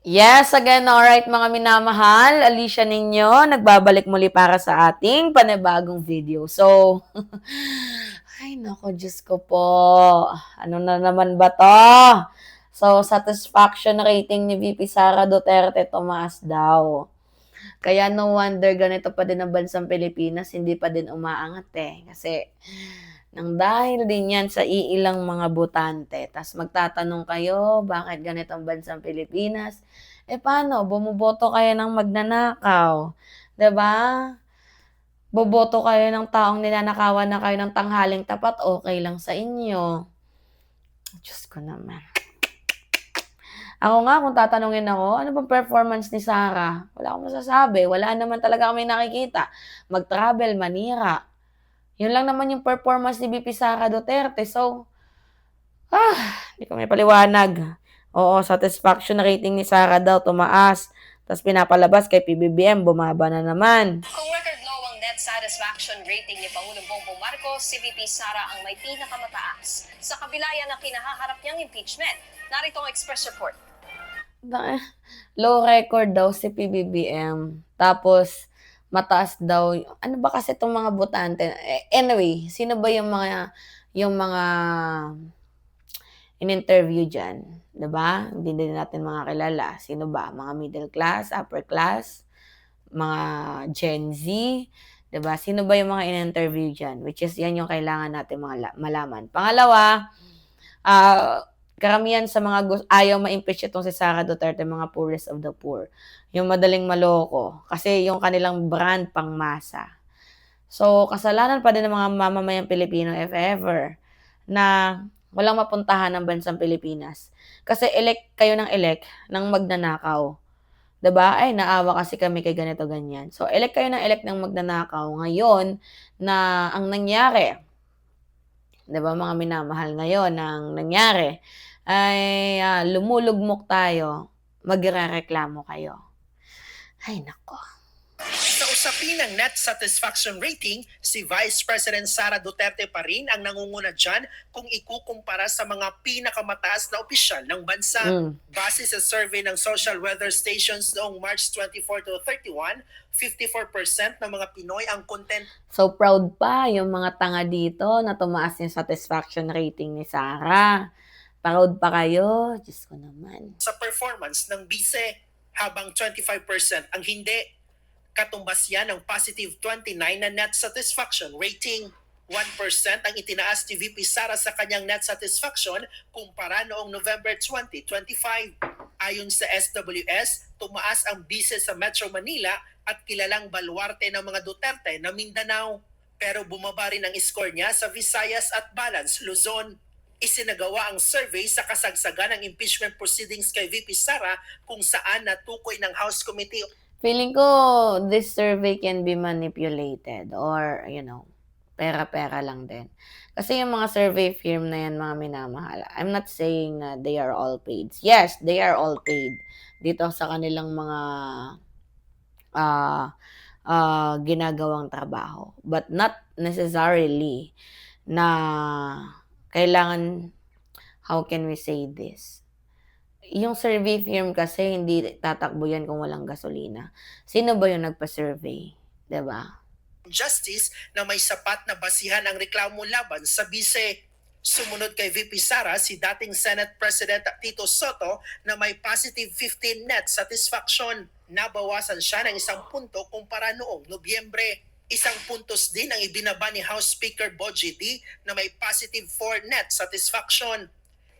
Yes, again, alright mga minamahal, Alicia ninyo, nagbabalik muli para sa ating panibagong video. So, ay nako, Diyos ko po, ano na naman ba to? So, satisfaction rating ni VP Sara Duterte tumaas daw. Kaya no wonder ganito pa din ang bansang Pilipinas, hindi pa din umaangat eh. Kasi nang dahil din yan sa iilang mga botante. Tapos magtatanong kayo, bakit ganito ang bansang Pilipinas? Eh paano? Bumuboto kayo ng magnanakaw. 'Di ba? Boboto kayo ng taong ninanakawan na kayo ng tanghaling tapat, okay lang sa inyo. Diyos ko naman. Ako nga kung tatanungin ako, ano bang performance ni Sarah? Wala akong masasabi, wala naman talaga kami nakikita. Mag-travel, manira. Yun lang naman yung performance ni VP Sara Duterte. So, hindi ko may paliwanag. Oo, satisfaction rating ni Sarah daw tumaas. Tapos pinapalabas kay PBBM, bumaba na naman. Kung record low ang net satisfaction rating ni Pangulong Bongbong Marcos, si VP Sara ang may pinakamataas. Sa kabila yan ang kinahaharap niyang impeachment. Narito ang express report. Low record daw si PBBM. Tapos, mataas daw. Ano ba kasi itong mga botante? Anyway, sino ba yung mga in-interview dyan? Diba? Hindi din natin mga kilala. Sino ba? Mga middle class, upper class, mga Gen Z, 'di ba? Sino ba yung mga in-interview diyan? Which is yan yung kailangan natin malaman. Pangalawa, karamihan sa mga ayaw ma-impeach itong si Sara Duterte, mga poorest of the poor. Yung madaling maloko. Kasi yung kanilang brand pangmasa. So, kasalanan pa din ng mga mamamayang Pilipino, if ever, na walang mapuntahan ng bansang Pilipinas. Kasi elect kayo ng elect ng magnanakaw. 'Di ba? Ay, naawa kasi kami kay ganito, ganyan. So, elect kayo ng elect ng magnanakaw. Ngayon, na ang nangyari, 'di ba mga minamahal, ngayon, ang nangyari ay lumulugmok tayo, magrereklamo kayo. Ay, nako. Sa usapin ng net satisfaction rating, si Vice President Sara Duterte pa rin ang nangunguna dyan kung ikukumpara sa mga pinakamataas na opisyal ng bansa. Base sa survey ng social weather stations noong March 24 to 31, 54% ng mga Pinoy ang content. So, proud pa yung mga tanga dito na tumaas yung satisfaction rating ni Sara. Proud pa kayo? Diyos ko naman. Sa performance ng bise, habang 25% ang hindi. Katumbas yan ng positive 29 na net satisfaction rating. 1% ang itinaas ni VP Sara sa kanyang net satisfaction kumpara noong November 2025. Ayon sa SWS, tumaas ang bise sa Metro Manila at kilalang baluarte ng mga Duterte na Mindanao. Pero bumaba rin ang score niya sa Visayas at Balance, Luzon. Isinagawa ang survey sa kasagsagan ng impeachment proceedings kay VP Sara kung saan natukoy ng House Committee. Feeling ko this survey can be manipulated or, pera-pera lang din. Kasi yung mga survey firm na yan, mga minamahal, I'm not saying na they are all paid. Yes, they are all paid dito sa kanilang mga ginagawang trabaho. But not necessarily na kailangan, how can we say this? Yung survey firm kasi hindi tatakbo yan kung walang gasolina. Sino ba yung nagpa-survey? 'Di ba? Justice na may sapat na basihan ang reklamo laban sa bise. Sumunod kay VP Sara si dating Senate President Tito Soto na may positive 15 net satisfaction. Nabawasan siya ng 1 punto kumpara noong Nobyembre. 1 puntos din ang ibinaba ni House Speaker Bogie D na may positive 4 net satisfaction.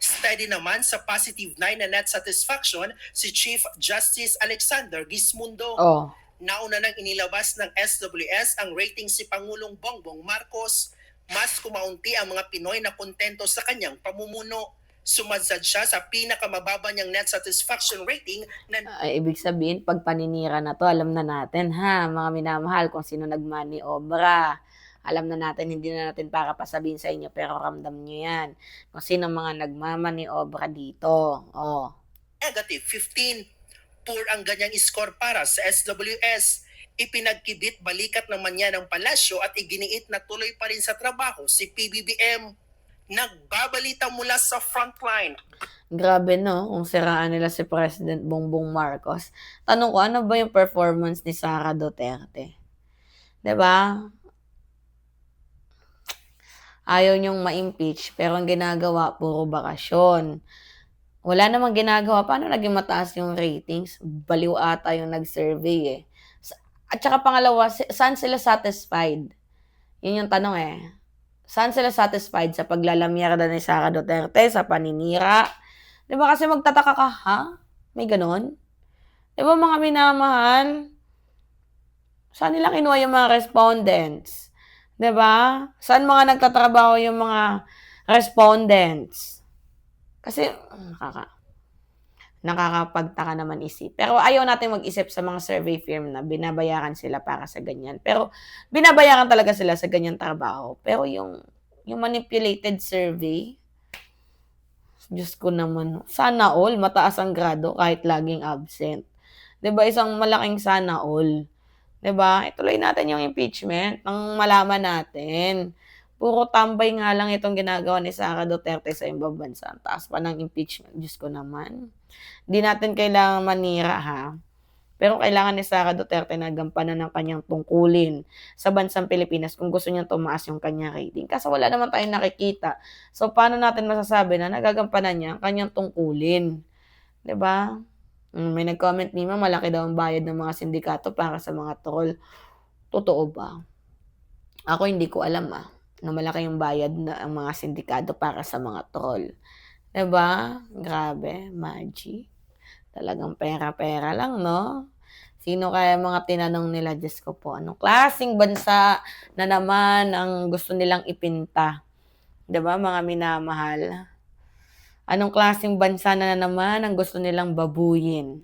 Steady naman sa positive 9 na net satisfaction si Chief Justice Alexander Gismundo. Nauna nang inilabas ng SWS ang rating si Pangulong Bongbong Marcos. Mas kumaunti ang mga Pinoy na kontento sa kanyang pamumuno. Sumadsad siya sa pinakamababa niyang net satisfaction rating na... Ibig sabihin, pag paninira na to, alam na natin mga minamahal, kung sino nagmaniobra. Alam na natin, hindi na natin para pasabihin sa inyo, pero ramdam nyo yan. Kung sino mga nagmamaniobra dito. Negative 15. Poor ang ganyang score para sa SWS. Ipinagkibit balikat naman niya ng palasyo at iginiit na tuloy pa rin sa trabaho si PBBM. Nagbabalita mula sa frontline. Grabe, no? Kung siraan nila si President Bongbong Marcos. Tanong ko, ano ba yung performance ni Sara Duterte? 'Di ba? Ayaw niyong ma-impeach, pero ang ginagawa, puro bakasyon. Wala namang ginagawa. Paano naging mataas yung ratings? Baliw ata yung nag-survey eh. At saka pangalawa, saan sila satisfied? Yun yung tanong eh. Saan sila satisfied? Sa paglalamyerda ni Sara Duterte, sa paninira? Di ba kasi magtataka ka, ha? May ganon? Di ba mga minamahal? Saan nila kinuha yung mga respondents? Di ba? Saan mga nagtatrabaho yung mga respondents? Kasi nakakapagtaka naman isip. Pero ayaw natin mag-isip sa mga survey firm na binabayaran sila para sa ganyan. Pero binabayaran talaga sila sa ganyan trabaho. Pero yung manipulated survey, Diyos ko naman, sana all, mataas ang grado kahit laging absent. 'Di ba? Isang malaking sana all. 'Di ba? Ituloy natin yung impeachment nang malaman natin. Puro tambay nga lang itong ginagawa ni Sara Duterte sa ibang bansa. Ang taas pa ng impeachment. Diyos ko naman. Hindi natin kailangan manira, ha? Pero kailangan ni Sara Duterte na gampanan ng kanyang tungkulin sa bansang Pilipinas kung gusto niyang tumaas yung kanyang rating. Kaso wala naman tayong nakikita. So, paano natin masasabi na nagagampanan niya ang kanyang tungkulin? 'Di ba? May nag-comment naman, malaki daw ang bayad ng mga sindikato para sa mga troll. Totoo ba? Ako hindi ko alam na malaki yung bayad na ang mga sindikato para sa mga troll. 'Di ba? Grabe, Maggie. Talagang pera-pera lang, no? Sino kaya mga tinanong nila, Diyos ko po, anong klaseng bansa na naman ang gusto nilang ipinta? 'Di ba, mga minamahal? Anong klaseng bansa na naman ang gusto nilang babuyin?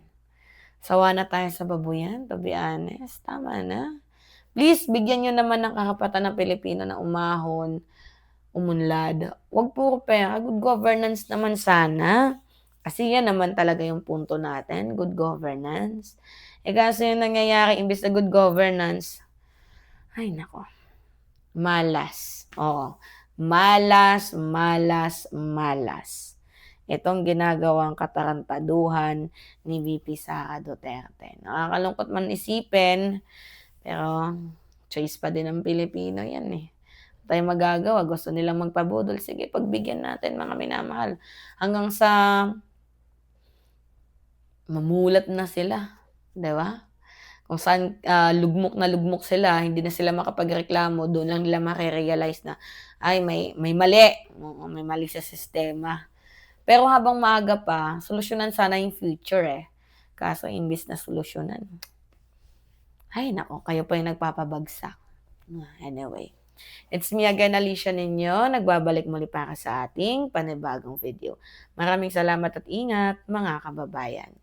Sawa na tayo sa babuyan, to be honest. Tama na. Please, bigyan niyo naman ng karapatan ng Pilipino na umahon, umunlad. Huwag puro pera, good governance naman sana. Kasi yan naman talaga yung punto natin, good governance. Kasi yung nangyayari, imbis na good governance, ay nako, malas. Oo, malas, malas, malas. Itong ginagawang katarantaduhan ni VP Sara Duterte. Nakakalungkot man isipin, pero choice pa din ng Pilipino yan eh. Tayo magagawa, gusto nilang magpabudol, sige, pagbigyan natin mga minamahal. Hanggang sa mamulat na sila, 'di ba? Kung saan lugmok na lugmok sila, hindi na sila makapagreklamo, doon lang nila mare-realize na ay may mali, may mali sa sistema. Pero habang maaga pa, solusyonan sana yung future eh. Kaso imbis na solusyonan, ay nako, kayo pa yung nagpapabagsak. Anyway. It's me again, Alicia ninyo. Nagbabalik muli para sa ating panibagong video. Maraming salamat at ingat, mga kababayan.